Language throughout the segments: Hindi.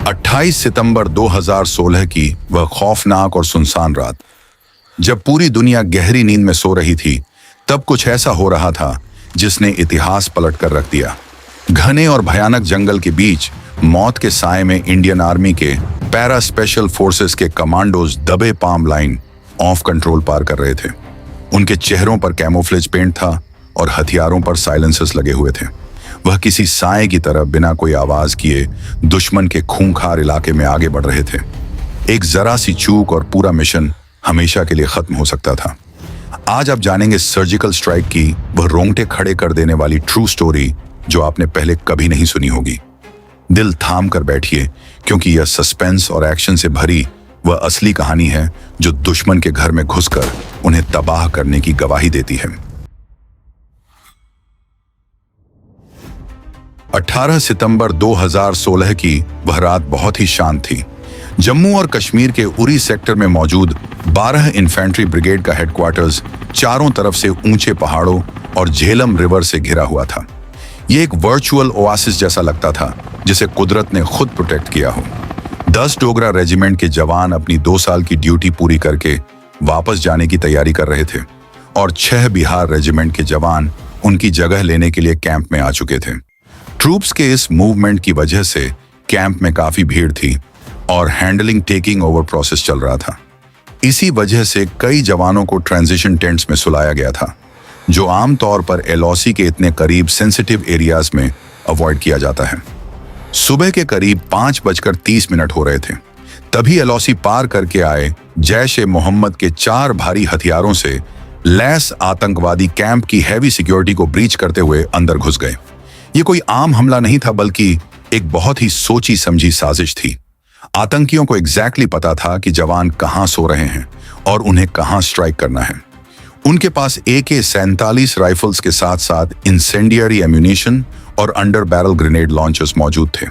28 सितंबर 2016 की वह खौफनाक और सुनसान रात, जब पूरी दुनिया गहरी नींद में सो रही थी, तब कुछ ऐसा हो रहा था जिसने इतिहास पलट कर रख दिया। घने और भयानक जंगल के बीच मौत के साए में इंडियन आर्मी के पैरा स्पेशल फोर्सेस के कमांडोज दबे पाम लाइन ऑफ कंट्रोल पार कर रहे थे। उनके चेहरों पर कैमोफ्लेज पेंट था और हथियारों पर साइलेंसर्स लगे हुए थे। वह किसी साए की तरह बिना कोई आवाज किए दुश्मन के खूंखार इलाके में आगे बढ़ रहे थे। एक जरा सी चूक और पूरा मिशन हमेशा के लिए खत्म हो सकता था। आज आप जानेंगे सर्जिकल स्ट्राइक की वह रोंगटे खड़े कर देने वाली ट्रू स्टोरी जो आपने पहले कभी नहीं सुनी होगी। दिल थाम कर बैठिए, क्योंकि यह सस्पेंस और एक्शन से भरी वह असली कहानी है जो दुश्मन के घर में घुसकर उन्हें तबाह करने की गवाही देती है। 18 सितंबर 2016 की वह रात बहुत ही शांत थी। जम्मू और कश्मीर के उरी सेक्टर में मौजूद 12 इन्फेंट्री ब्रिगेड का हेडक्वार्टर्स चारों तरफ से ऊंचे पहाड़ों और झेलम रिवर से घिरा हुआ था। यह एक वर्चुअल ओआसिस जैसा लगता था, जिसे कुदरत ने खुद प्रोटेक्ट किया हो। 10 डोगरा रेजिमेंट के जवान अपनी 2 साल की ड्यूटी पूरी करके वापस जाने की तैयारी कर रहे थे और 6 बिहार रेजिमेंट के जवान उनकी जगह लेने के लिए कैंप में आ चुके थे। ट्रूप्स के इस मूवमेंट की वजह से कैंप में काफी भीड़ थी और हैंडलिंग टेकिंग ओवर प्रोसेस चल रहा था। इसी वजह से कई जवानों को ट्रांजिशन टेंट्स में सुलाया गया था, जो आमतौर पर एलओसी के इतने करीब सेंसिटिव एरियाज में अवॉइड किया जाता है। सुबह के करीब 5:30 हो रहे थे, तभी एलओसी पार करके आए जैश-ए-मोहम्मद के 4 भारी हथियारों से लैस आतंकवादी कैंप की हैवी सिक्योरिटी को ब्रीच करते हुए अंदर घुस गए। ये कोई आम हमला नहीं था, बल्कि एक बहुत ही सोची समझी साजिश थी। आतंकियों को एग्जैक्टली पता था कि जवान कहां सो रहे हैं और उन्हें कहां स्ट्राइक करना है। उनके पास AK-47 राइफल्स के साथ साथ इंसेंडियरी एम्यूनिशन और अंडर बैरल ग्रेनेड लॉन्चर्स मौजूद थे।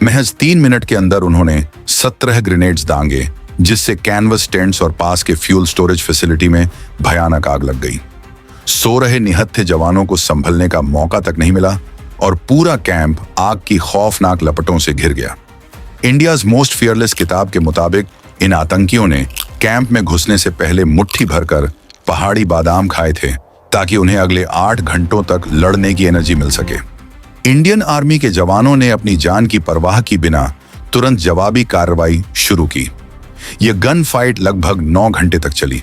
महज 3 मिनट के अंदर उन्होंने 17 ग्रेनेड्स दांगे, जिससे कैनवस टेंट्स और पास के फ्यूल स्टोरेज फैसिलिटी में भयानक आग लग गई। सो रहे निहत्थे जवानों को संभलने का मौका तक नहीं मिला और पूरा कैंप आग की खौफनाक लपटों से घिर गया। इंडियाज मोस्ट फियरलेस किताब के मुताबिक इन आतंकियों ने कैंप में घुसने से पहले मुट्ठी भरकर पहाड़ी बादाम खाए थे, ताकि उन्हें अगले 8 घंटों तक लड़ने की एनर्जी मिल सके। इंडियन आर्मी के जवानों ने अपनी जान की परवाह की बिना तुरंत जवाबी कार्रवाई शुरू की। यह गन फाइट लगभग 9 घंटे तक चली।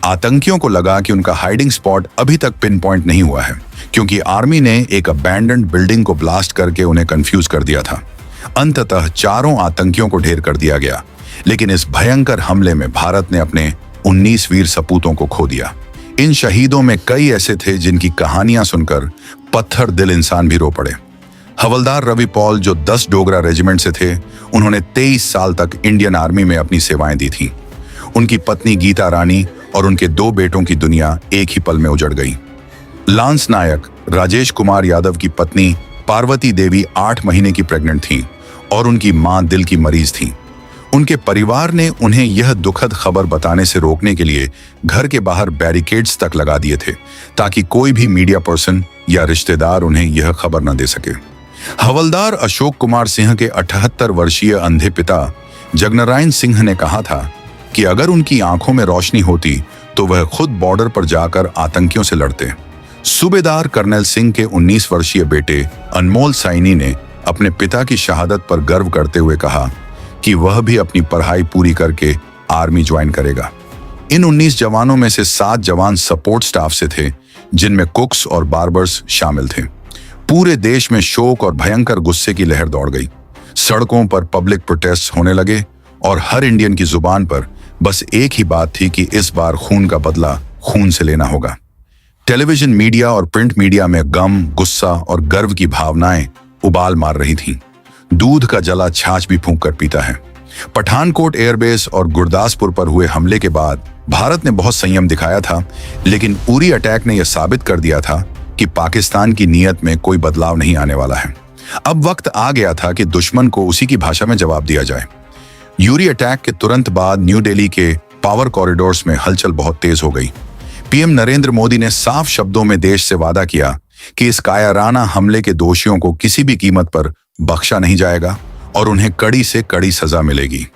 आतंकियों को लगा कि उनका हाइडिंग स्पॉट अभी तक पिन पॉइंट नहीं हुआ है, क्योंकि आर्मी ने एक अबैंडन्ड बिल्डिंग को ब्लास्ट करके उन्हें कंफ्यूज कर दिया था। अंततः चारों आतंकियों को ढेर कर दिया गया, लेकिन इस भयंकर हमले में भारत ने अपने 19 वीर सपूतों को खो दिया। इन शहीदों में कई ऐसे थे जिनकी कहानियां सुनकर पत्थर दिल इंसान भी रो पड़े। हवलदार रवि पॉल, जो 10 डोगरा रेजिमेंट से थे, उन्होंने 23 साल तक इंडियन आर्मी में अपनी सेवाएं दी थी। उनकी पत्नी गीता रानी और उनके 2 बेटों की दुनिया एक ही पल में उजड़ गई। लांस नायक राजेश कुमार यादव की पत्नी पार्वती देवी 8 महीने की प्रेग्नेंट थी और उनकी मां दिल की मरीज थी। उनके परिवार ने उन्हें यह दुखद खबर बताने से रोकने के लिए घर के बाहर बैरिकेड्स तक लगा दिए थे, ताकि कोई भी मीडिया पर्सन या रिश्तेदार उन्हें यह खबर न दे सके। हवलदार अशोक कुमार सिंह के 78 वर्षीय अंधे पिता जगनारायण सिंह ने कहा था कि अगर उनकी आंखों में रोशनी होती तो वह खुद बॉर्डर पर जाकर आतंकियों से लड़ते। सूबेदार कर्नल सिंह के 19 वर्षीय बेटे अनमोल साइनी ने अपने पिता की शहादत पर गर्व करते हुए कहा कि वह भी अपनी पढ़ाई पूरी करके आर्मी ज्वाइन करेगा। इन 19 जवानों में से 7 जवान सपोर्ट स्टाफ से थे, जिनमें कुक्स और बार्बर्स शामिल थे। पूरे देश में शोक और भयंकर गुस्से की लहर दौड़ गई। सड़कों पर पब्लिक प्रोटेस्ट होने लगे और हर इंडियन की जुबान पर बस एक ही बात थी कि इस बार खून का बदला खून से लेना होगा। टेलीविजन मीडिया और प्रिंट मीडिया में गम, गुस्सा और गर्व की भावनाएं उबाल मार रही थीं। दूध का जला छाछ भी फूंक कर पीता है। पठानकोट एयरबेस और गुरदासपुर पर हुए हमले के बाद भारत ने बहुत संयम दिखाया था, लेकिन उरी अटैक ने यह साबित कर दिया था कि पाकिस्तान की नीयत में कोई बदलाव नहीं आने वाला है। अब वक्त आ गया था कि दुश्मन को उसी की भाषा में जवाब दिया जाए। यूरी अटैक के तुरंत बाद न्यू दिल्ली के पावर कॉरिडोर्स में हलचल बहुत तेज हो गई। पीएम नरेंद्र मोदी ने साफ शब्दों में देश से वादा किया कि इस कायराना हमले के दोषियों को किसी भी कीमत पर बख्शा नहीं जाएगा और उन्हें कड़ी से कड़ी सजा मिलेगी।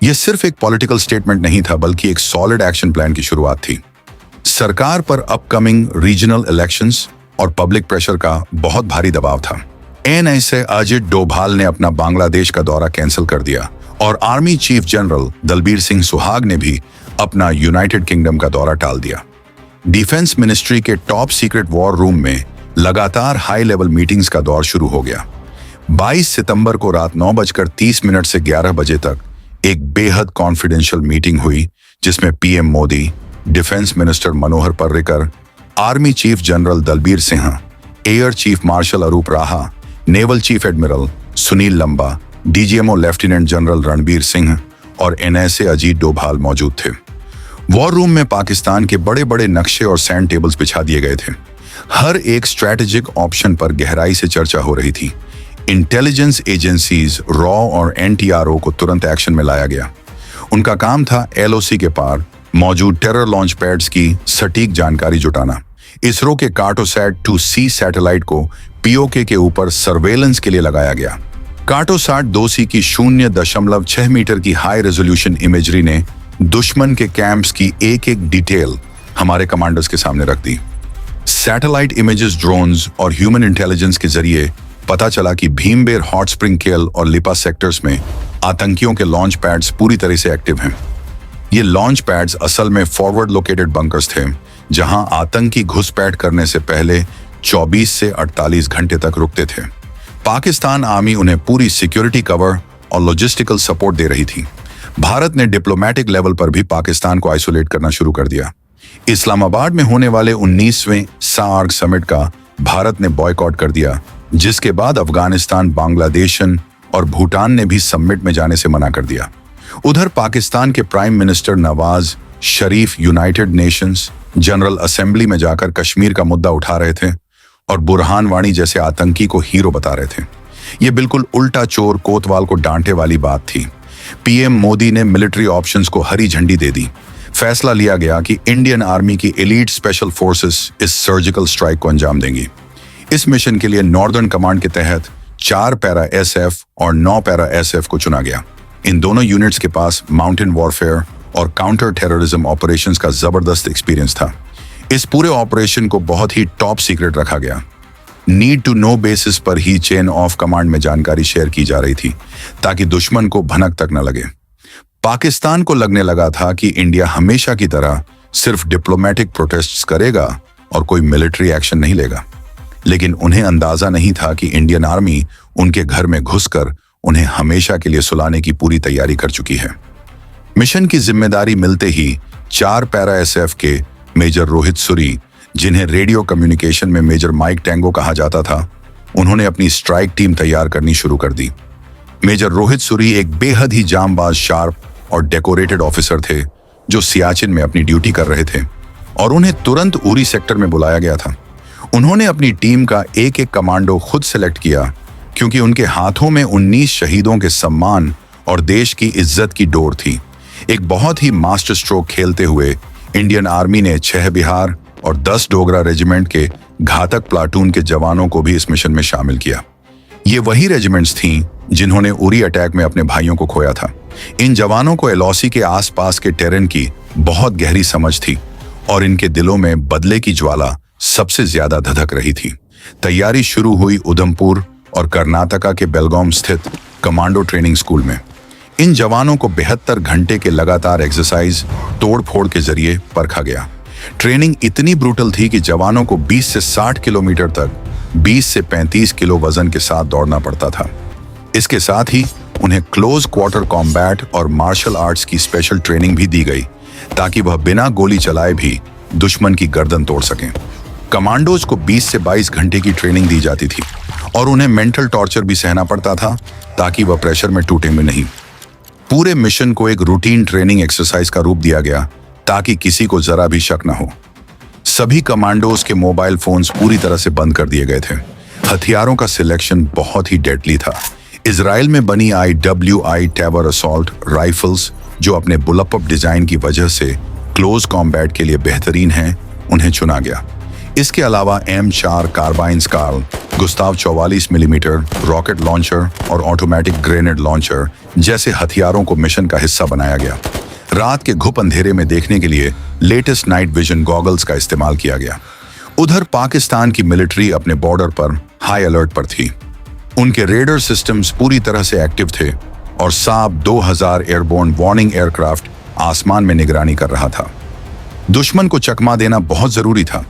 यह सिर्फ एक पॉलिटिकल स्टेटमेंट नहीं था, बल्कि एक सॉलिड एक्शन प्लान की शुरुआत थी। सरकार पर अपकमिंग रीजनल इलेक्शंस और पब्लिक प्रेशर का बहुत भारी दबाव था। ऐसे अजित डोभाल ने अपना बांग्लादेश का दौरा कैंसिल कर दिया और army chief general Dalbir Singh Suhag ने भी अपना यूनाइटेड किंगडम का दौरा टाल दिया। डिफेंस मिनिस्ट्री के टॉप सीक्रेट वॉर रूम में लगातार हाई लेवल मीटिंग्स का दौर शुरू हो गया। 22 सितंबर को रात 9:30 से 11 बजे तक एक बेहद कॉन्फिडेंशियल मीटिंग हुई, जिसमें PM Modi, defence minister Manohar Parrikar, army chief general Dalbir Singh, air chief marshal Arup Raha, naval chief admiral Sunil Lamba, DGMO lieutenant general Ranbir Singh और एनएसए अजीत डोभाल मौजूद थे। वॉर रूम में पाकिस्तान के बड़े बड़े नक्शे और सैंड टेबल्स बिछा दिए गए थे। हर एक स्ट्रैटेजिक ऑप्शन पर गहराई से चर्चा हो रही थी। इंटेलिजेंस एजेंसीज, रॉ और एनटीआरओ को तुरंत एक्शन में लाया गया। उनका काम था एलओसी के पार मौजूद टेरर लॉन्च पैड्स की सटीक जानकारी जुटाना। इसरो के कार्टोसैट 2C सैटेलाइट को पीओके के ऊपर सर्वेलेंस के लिए लगाया गया। कार्टोसैट 2C की 0.6 मीटर की हाई रेजोल्यूशन इमेजरी ने दुश्मन के कैंप्स की एक एक डिटेल हमारे कमांडर्स के सामने रख दी। सैटेलाइट इमेजेस, ड्रोन्स और ह्यूमन इंटेलिजेंस के जरिए पता चला कि भीमबेर, हॉट स्प्रिंग केल और लिपा सेक्टर्स में आतंकियों के लॉन्च पैड्स पूरी तरह से एक्टिव हैं। ये लॉन्च पैड्स असल में फॉरवर्ड लोकेटेड बंकर्स थे, जहां आतंकी घुसपैठ करने से पहले 24 से 48 घंटे तक रुकते थे। पाकिस्तान आर्मी उन्हें पूरी सिक्योरिटी कवर और लॉजिस्टिकल सपोर्ट दे रही थी। भारत ने डिप्लोमेटिक लेवल पर भी पाकिस्तान को आइसोलेट करना शुरू कर दिया। इस्लामाबाद में होने वाले 19वें सार्क समिट का भारत ने बॉयकॉट कर दिया, जिसके बाद अफगानिस्तान, बांग्लादेश और भूटान ने भी समिट में जाने से मना कर दिया। उधर पाकिस्तान के prime minister Nawaz Sharif United Nations general assembly में जाकर कश्मीर का मुद्दा उठा रहे थे और बुरहान वानी जैसे आतंकी को हीरो बता रहे थे। ये बिल्कुल उल्टा चोर कोतवाल को डांटे वाली बात थी। पीएम मोदी ने मिलिट्री ऑप्शंस को हरी झंडी दे दी। फैसला लिया गया कि इंडियन आर्मी की एलीट स्पेशल फोर्सेस इस सर्जिकल स्ट्राइक को अंजाम देंगी। इस मिशन के लिए नॉर्दर्न कमांड के तहत 4 पैरा एसएफ और 9 पैरा एसएफ को चुना गया। इन दोनों यूनिट्स के पास माउंटेन वॉरफेयर और काउंटर टेररिज्म ऑपरेशंस का जबरदस्त एक्सपीरियंस था। इस पूरे ऑपरेशन को बहुत ही टॉप सीक्रेट रखा गया। नीड टू नो बेसिस पर ही चेन ऑफ कमांड में जानकारी शेयर की जा रही थी, ताकि दुश्मन को भनक तक न लगे। पाकिस्तान को लगने लगा था कि इंडिया हमेशा की तरह सिर्फ डिप्लोमेटिक प्रोटेस्ट्स करेगा और कोई मिलिट्री एक्शन नहीं लेगा। लेकिन उन्हें अंदाजा नहीं था कि इंडियन आर्मी उनके घर में घुसकर उन्हें हमेशा के लिए सुलाने की पूरी तैयारी कर चुकी है। मिशन की जिम्मेदारी मिलते ही 4 पैरा एसएफ के मेजर रोहित सुरी, जिन्हें रेडियो कम्युनिकेशन में मेजर माइक टेंगो कहा जाता था, उन्होंने अपनी स्ट्राइक टीम तैयार करनी शुरू कर दी। मेजर रोहित सुरी एक बेहद ही जांबाज, शार्प और डेकोरेटेड ऑफिसर थे, जो सियाचिन में अपनी ड्यूटी कर रहे थे और उन्हें तुरंत उरी सेक्टर में बुलाया गया था। उन्होंने अपनी टीम का एक एक कमांडो खुद सेलेक्ट किया, क्योंकि उनके हाथों में 19 शहीदों के सम्मान और देश की इज्जत की डोर थी। एक बहुत ही मास्टर स्ट्रोक खेलते हुए इंडियन आर्मी ने 6 बिहार और 10 डोगरा रेजिमेंट के घातक प्लाटून के जवानों को भी इस मिशन में शामिल किया। ये वही रेजिमेंट्स थीं जिन्होंने उरी अटैक में अपने भाइयों को खोया था। इन जवानों को एलओसी के आसपास के टेरेन की बहुत गहरी समझ थी और इनके दिलों में बदले की ज्वाला सबसे ज्यादा धधक रही थी। तैयारी शुरू हुई उधमपुर और कर्नाटका के बेलगाम स्थित कमांडो ट्रेनिंग स्कूल में। इन जवानों को 72 घंटे के लगातार एक्सरसाइज, तोड़-फोड़ के जरिए परखा गया। ट्रेनिंग इतनी ब्रूटल थी कि जवानों को 20 से 60 किलोमीटर तक 20 से 35 किलो वजन के साथ दौड़ना पड़ता था। इसके साथ ही उन्हें क्लोज क्वार्टर कॉम्बैट और मार्शल आर्ट्स की स्पेशल ट्रेनिंग भी दी गई, ताकि वह बिना गोली चलाए भी दुश्मन की गर्दन तोड़ सकें। कमांडोज को 20 से 22 घंटे की ट्रेनिंग दी जाती थी और उन्हें मेंटल टॉर्चर भी सहना पड़ता था, ताकि वह प्रेशर में टूटेंगे नहीं। पूरे मिशन को एक रूटीन ट्रेनिंग एक्सरसाइज का रूप दिया गया, ताकि किसी को जरा भी शक न हो। सभी कमांडोज के मोबाइल फोन्स पूरी तरह से बंद कर दिए गए थे। हथियारों का सिलेक्शन बहुत ही डेडली था। इजराइल में बनी IWI टैवर असॉल्ट राइफल्स, जो अपने बुलेट डिजाइन की वजह से क्लोज कॉम्बैट के लिए बेहतरीन हैं, उन्हें चुना गया। इसके अलावा M4 carbines Carl, Gustav 44 millimetre rocket launcher और ऑटोमेटिक ग्रेनेड लॉन्चर जैसे हथियारों को मिशन का हिस्सा बनाया गया। रात के घुप अंधेरे में देखने के लिए लेटेस्ट नाइट विजन गॉगल्स का इस्तेमाल किया गया। उधर पाकिस्तान की मिलिट्री अपने बॉर्डर पर हाई अलर्ट पर थी। उनके रेडर सिस्टम्स पूरी तरह से एक्टिव थे और साब 2000 एयरबोर्न वार्निंग एयरक्राफ्ट आसमान में निगरानी कर रहा था। दुश्मन को चकमा देना बहुत जरूरी था,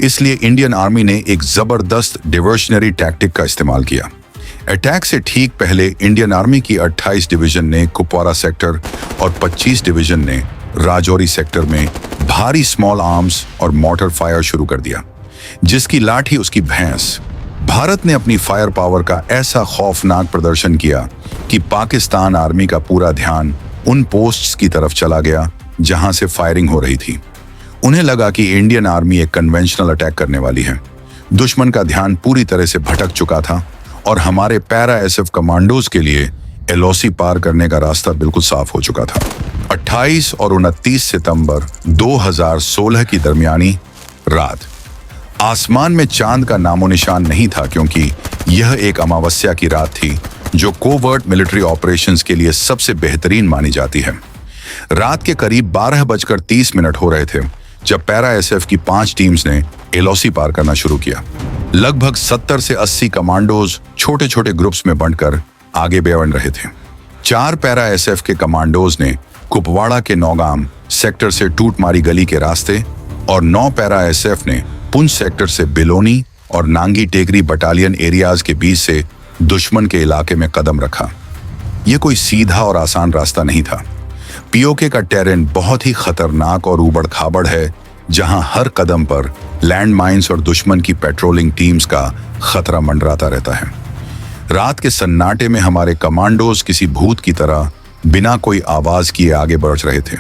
इसलिए इंडियन आर्मी ने एक जबरदस्त डिवर्शनरी टैक्टिक का इस्तेमाल किया। अटैक से ठीक पहले इंडियन आर्मी की 28 डिवीजन ने कुपवारा सेक्टर और 25 डिवीजन ने राजौरी सेक्टर में भारी स्मॉल आर्म्स और मॉर्टर फायर शुरू कर दिया, जिसकी लाठी उसकी भैंस। भारत ने अपनी फायर पावर का ऐसा खौफनाक प्रदर्शन किया कि पाकिस्तान आर्मी का पूरा ध्यान उन पोस्ट्स की तरफ चला गया जहां से फायरिंग हो रही थी। उन्हें लगा कि इंडियन आर्मी एक कन्वेंशनल अटैक करने वाली है। दुश्मन का ध्यान पूरी तरह से भटक चुका था और हमारे पैरा एसएफ कमांडोज के लिए एलओसी पार करने का रास्ता बिल्कुल साफ हो चुका था। 28 और 29 सितंबर 2016 की दरमियानी रात आसमान में चांद का नामो निशान नहीं था, क्योंकि यह एक अमावस्या की रात थी जो कोवर्ट मिलिट्री ऑपरेशंस के लिए सबसे बेहतरीन मानी जाती है। रात के करीब 12:30 हो रहे थे जब पैरा एसएफ की 5 टीम्स ने एलओसी पार करना शुरू किया। लगभग 70 से 80 कमांडोज छोटे छोटे ग्रुप्स में बंटकर आगे बढ़ रहे थे। 4 पैरा एसएफ के कमांडोज ने कुपवाड़ा के नौगाम सेक्टर से टूटमारी गली के रास्ते और 9 पैरा एसएफ ने पुंछ सेक्टर से बिलोनी और नांगी टेकरी बटालियन एरियाज के बीच से दुश्मन के इलाके में कदम रखा। यह कोई सीधा और आसान रास्ता नहीं था। पीओके का टेरेन बहुत ही खतरनाक और उबड़ खाबड़ है, जहां हर कदम पर लैंड माइंस और दुश्मन की पेट्रोलिंग टीम्स का खतरा मंडराता रहता है। रात के सन्नाटे में हमारे कमांडोज किसी भूत की तरह बिना कोई आवाज किए आगे बढ़ रहे थे।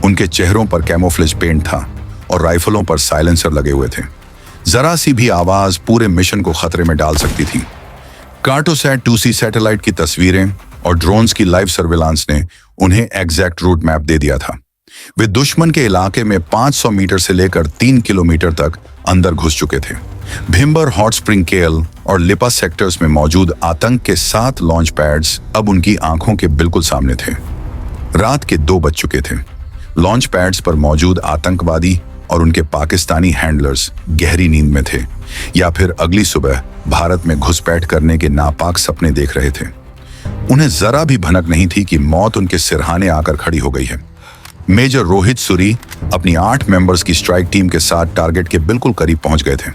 उनके चेहरों पर कैमोफ्लेज पेंट था और राइफलों पर साइलेंसर लगे हुए थे। जरा सी भी आवाज पूरे मिशन को खतरे में डाल सकती थी। कार्टोसैट 2C सैटेलाइट की तस्वीरें और ड्रोन्स की लाइव सर्विलांस ने उन्हें एग्जैक्ट रूट मैप दे दिया था। वे दुश्मन के इलाके में 500 मीटर से लेकर 3 किलोमीटर तक अंदर घुस चुके थे। भिम्बर, हॉट स्प्रिंग केल और लिपा सेक्टर्स में मौजूद आतंक के 7 लॉन्च पैड्स अब उनकी आंखों के बिल्कुल सामने थे। रात के 2 बज चुके थे। लॉन्च पैड्स पर मौजूद आतंकवादी और उनके पाकिस्तानी हैंडलर्स गहरी नींद में थे या फिर अगली सुबह भारत में घुसपैठ करने के नापाक सपने देख रहे थे। उन्हें जरा भी भनक नहीं थी कि मौत उनके सिरहाने आकर खड़ी हो गई है। मेजर रोहित सूरी अपनी 8 मेंबर्स की स्ट्राइक टीम के साथ टारगेट के बिल्कुल करीब पहुंच गए थे।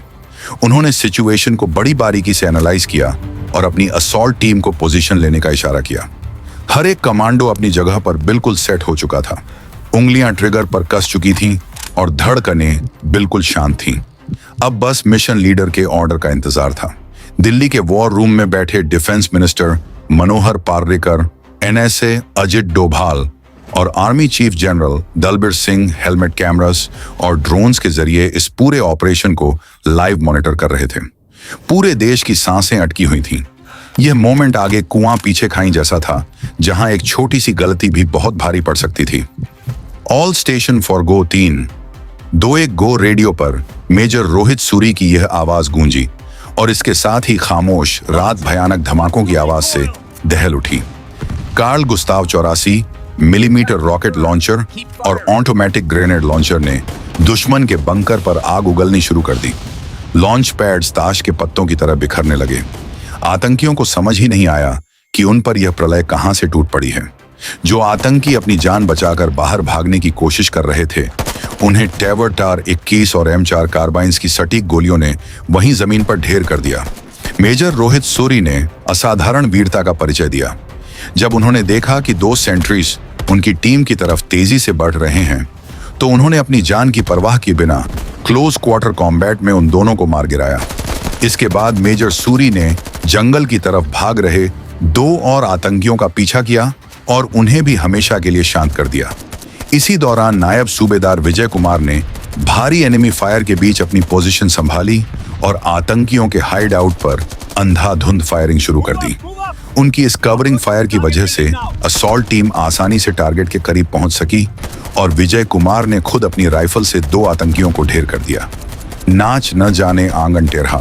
उन्होंने सिचुएशन को बड़ी बारीकी से एनालाइज किया और अपनी असॉल्ट टीम को पोजीशन लेने का इशारा किया। हर एक कमांडो अपनी जगह पर बिल्कुल सेट हो चुका था। उंगलियां ट्रिगर पर कस चुकी थीं और धड़कनें बिल्कुल शांत थीं। अब बस मिशन लीडर के ऑर्डर का इंतजार था। दिल्ली के वॉर रूम में बैठे डिफेंस मिनिस्टर मनोहर पार्रिकर, एनएसए अजित डोभाल और army chief general Dalbir Singh helmet cameras और ड्रोन्स के जरिए इस पूरे ऑपरेशन को लाइव मॉनिटर कर रहे थे। पूरे देश की सांसें अटकी हुई थीं। यह मोमेंट आगे कुआं पीछे खाई जैसा था, जहां एक छोटी सी गलती भी बहुत भारी पड़ सकती थी। All station for go 3, 2-1 go radio पर मेजर रोहित सूरी की यह आवाज गूंजी और इसके साथ ही खामोश रात भयानक धमाकों की आवाज से दहल उठी। Carl Gustav 84 millimetre rocket launcher और ऑटोमेटिक ग्रेनेड लॉन्चर ने दुश्मन के बंकर पर आग उगलनी शुरू कर दी। लॉन्च पैड्स ताश के पत्तों की तरह बिखरने लगे। आतंकियों को समझ ही नहीं आया कि उन पर यह प्रलय कहां से टूट पड़ी है। जो आतंकी अपनी जान बचाकर बाहर भागने की कोशिश कर रहे थे, उन्हें टैवर टार 21 और M4 कार्बाइन्स की सटीक गोलियों ने वहीं जमीन पर ढेर कर दिया। मेजर रोहित सूरी ने असाधारण वीरता का परिचय दिया। जब उन्होंने देखा कि 2 सेंट्रीज उनकी टीम की तरफ तेजी से बढ़ रहे हैं, तो उन्होंने अपनी जान की परवाह किए बिना क्लोज क्वार्टर कॉम्बैट में उन दोनों को मार गिराया। इसके बाद मेजर सूरी ने जंगल की तरफ भाग रहे 2 और आतंकियों का पीछा किया और उन्हें भी हमेशा के लिए शांत कर दिया। इसी दौरान नायब सूबेदार विजय कुमार ने भारी एनिमी फायर के बीच अपनी पोजीशन संभाली और आतंकियों के हाइड आउट पर अंधाधुंध फायरिंग शुरू कर दी। उनकी इस कवरिंग फायर की वजह से असॉल्ट टीम आसानी से टारगेट के करीब पहुंच सकी और विजय कुमार ने खुद अपनी राइफल से 2 आतंकियों को ढेर कर दिया। नाच न जाने आंगन टेढ़ा।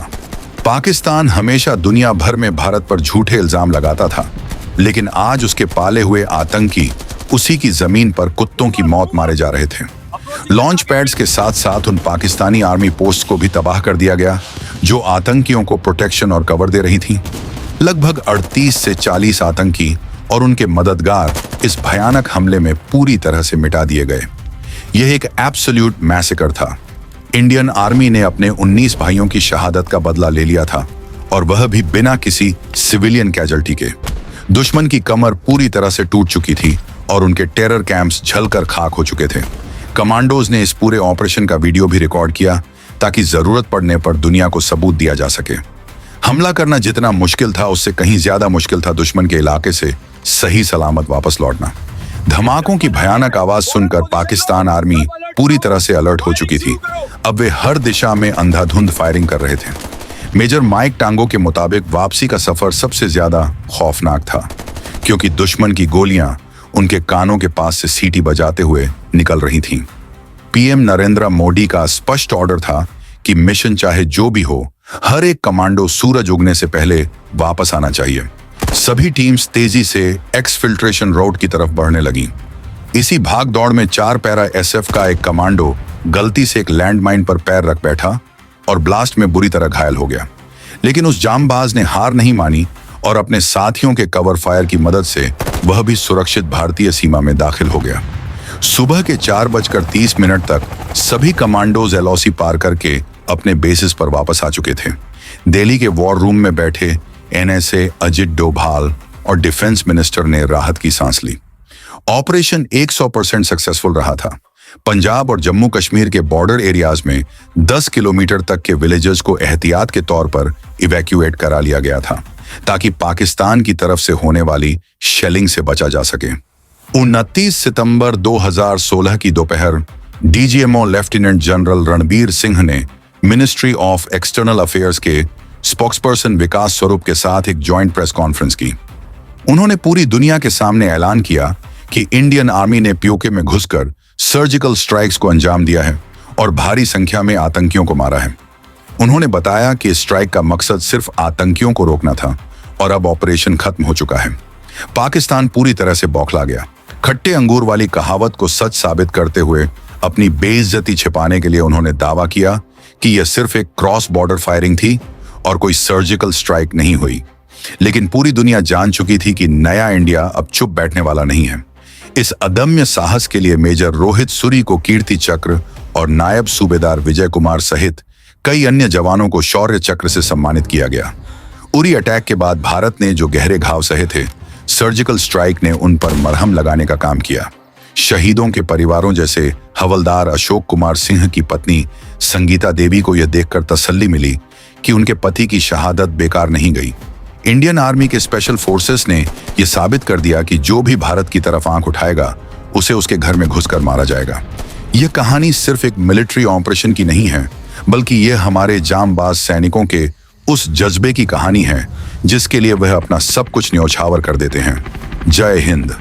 पाकिस्तान हमेशा दुनिया भर में भारत पर झूठे इल्जाम लगाता था, लेकिन आज उसके पाले हुए आतंकी उसी की जमीन पर कुत्तों की मौत मारे जा रहे थे। लॉन्च पैड्स के साथ साथ उन पाकिस्तानी आर्मी पोस्ट को भी तबाह कर दिया गया जो आतंकियों को प्रोटेक्शन और कवर दे रही थीं। लगभग 38 से 40 आतंकी और उनके मददगार इस भयानक हमले में पूरी तरह से मिटा दिए गए। यह एक एब्सोल्यूट मैसेकर था। इंडियन आर्मी ने अपने 19 भाइयों की शहादत का बदला ले लिया था, और वह भी बिना किसी सिविलियन कैजुअल्टी के। दुश्मन की कमर पूरी तरह से टूट चुकी थी और उनके टेरर कैंप्स जलकर खाक हो चुके थे। कमांडोज ने इस पूरे ऑपरेशन का वीडियो भी रिकॉर्ड किया ताकि जरूरत पड़ने पर दुनिया को सबूत दिया जा सके। हमला करना जितना मुश्किल था, उससे कहीं ज्यादा मुश्किल था दुश्मन के इलाके से सही सलामत वापस लौटना। धमाकों की भयानक आवाज सुनकर पाकिस्तान आर्मी पूरी तरह से अलर्ट हो चुकी थी। अब वे हर दिशा में अंधाधुंध फायरिंग कर रहे थे। मेजर माइक टांगो के मुताबिक वापसी का सफर सबसे ज्यादा खौफनाक था, क्योंकि दुश्मन की गोलियां उनके कानों के पास से सीटी बजाते हुए निकल रही थीं। पीएम नरेंद्र मोदी का स्पष्ट ऑर्डर था कि मिशन चाहे जो भी हो, हर एक कमांडो सूरज उगने से पहले वापस आना चाहिए। सभी टीम्स तेजी से एक्सफिल्ट्रेशन रोड की तरफ बढ़ने लगी। इसी भाग दौड़ में 4 पैरा एसएफ का एक कमांडो गलती से एक लैंडमाइन पर पैर रख बैठा और ब्लास्ट में बुरी तरह घायल हो गया। लेकिन उस जांबाज ने हार नहीं मानी और अपने साथियों के कवर फायर की मदद से वह भी सुरक्षित भारतीय सीमा में दाखिल हो गया। सुबह के 4:30 तक सभी कमांडोज एलओसी पार करके अपने बेसिस पर वापस आ चुके थे। दिल्ली के वॉर रूम में बैठे एनएसए अजित डोभाल और डिफेंस मिनिस्टर ने राहत की सांस ली। ऑपरेशन 100% सक्सेसफुल रहा था। पंजाब और जम्मू कश्मीर के बॉर्डर एरियाज में 10 किलोमीटर तक के विलेजेस को एहतियात के तौर पर इवैक्यूएट करा लिया गया था, ताकि पाकिस्तान की तरफ से होने वाली शेलिंग से बचा जा सके। 29 सितंबर 2016 की दोपहर DGMO lieutenant general Ranbir Singh ने मिनिस्ट्री ऑफ एक्सटर्नल अफेयर्स के स्पोक्सपर्सन विकास स्वरूप के साथ एक जॉइंट प्रेस कॉन्फ्रेंस की। उन्होंने पूरी दुनिया के सामने ऐलान किया कि इंडियन आर्मी ने पीओके में घुसकर सर्जिकल स्ट्राइक्स को अंजाम दिया है और भारी संख्या में आतंकियों को मारा है। उन्होंने बताया कि स्ट्राइक का मकसद सिर्फ आतंकियों को रोकना था और अब ऑपरेशन खत्म हो चुका है। पाकिस्तान पूरी तरह से बौखला गया। खट्टे अंगूर वाली कहावत को सच साबित करते हुए अपनी बेइज्जती छिपाने के लिए उन्होंने दावा किया कि यह सिर्फ एक क्रॉस बॉर्डर फायरिंग थी और कोई सर्जिकल स्ट्राइक नहीं हुई। लेकिन पूरी दुनिया जान चुकी थी कि नया इंडिया अब चुप बैठने वाला नहीं है। इस अदम्य साहस के लिए मेजर रोहित सूरी को कीर्ति चक्र और नायब सूबेदार विजय कुमार सहित कई अन्य जवानों को शौर्य चक्र से सम्मानित किया गया। उरी अटैक के बाद भारत ने जो गहरे घाव सहे थे, सर्जिकल स्ट्राइक ने उन पर मरहम लगाने का काम किया। शहीदों के परिवारों जैसे हवलदार अशोक कुमार सिंह की पत्नी संगीता देवी को यह देखकर तसल्ली मिली कि उनके पति की शहादत बेकार नहीं गई। इंडियन आर्मी के स्पेशल फोर्सेस ने यह साबित कर दिया कि जो भी भारत की तरफ आंख उठाएगा उसे उसके घर में घुसकर मारा जाएगा। यह कहानी सिर्फ एक मिलिट्री ऑपरेशन की नहीं है, बल्कि यह हमारे जांबाज सैनिकों के उस जज्बे की कहानी है जिसके लिए वह अपना सब कुछ न्यौछावर कर देते हैं। जय हिंद।